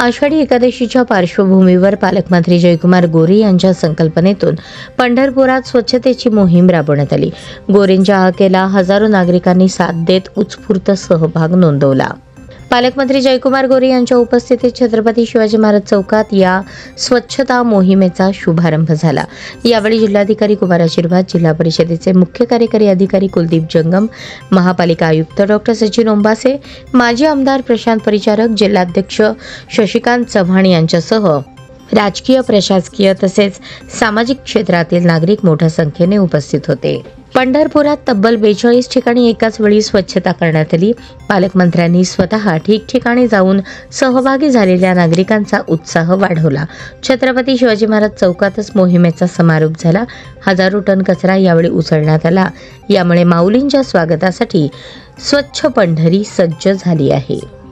आषाढी एकादशीच्या पार्श्वभूमीवर पालकमंत्री जयकुमार गोरे यांच्या संकल्पनेतून पंढरपुरात स्वच्छतेची मोहीम राबवण्यात आली। गोरेंच्या हाकेला हजारो नागरिकांनी साथ देत उत्स्फूर्त सहभाग नोंदवला। पालकमंत्री जयकुमार गोरे यांच्या उपस्थितीत छत्रपती शिवाजी महाराज चौकात या स्वच्छता मोहिमेचा शुभारंभ झाला। यावेळी जिल्हाधिकारी कुमार आशीर्वाद, जिल्हा परिषदेचे मुख्य कार्यकारी अधिकारी कुलदीप जंगम, महापालिका आयुक्त डॉ. सचिन ओंबासे, माजी आमदार प्रशांत परिचारक, जिल्हाध्यक्ष शशिकांत चव्हाण यांच्यासह राजकीय, प्रशासकीय तसेच सामाजिक क्षेत्रातील नागरिक मोठ्या संख्येने उपस्थित होते। पंढरपुरात तब्बल 42 ठिकाणी एकाच वेळी स्वच्छता करण्यात आली। पालकमंत्र्यांनी स्वतः ठिकठिकाणी जाऊन सहभागी झालेल्या नागरिकांचा उत्साह वाढवला। छत्रपती शिवाजी महाराज चौकातच मोहिमेचा समारोप झाला। हजारो टन कचरा यावेळी उचलण्यात आला। यामुळे माऊलींच्या स्वागतासाठी स्वच्छ पंढरी सज्ज झाली आहे।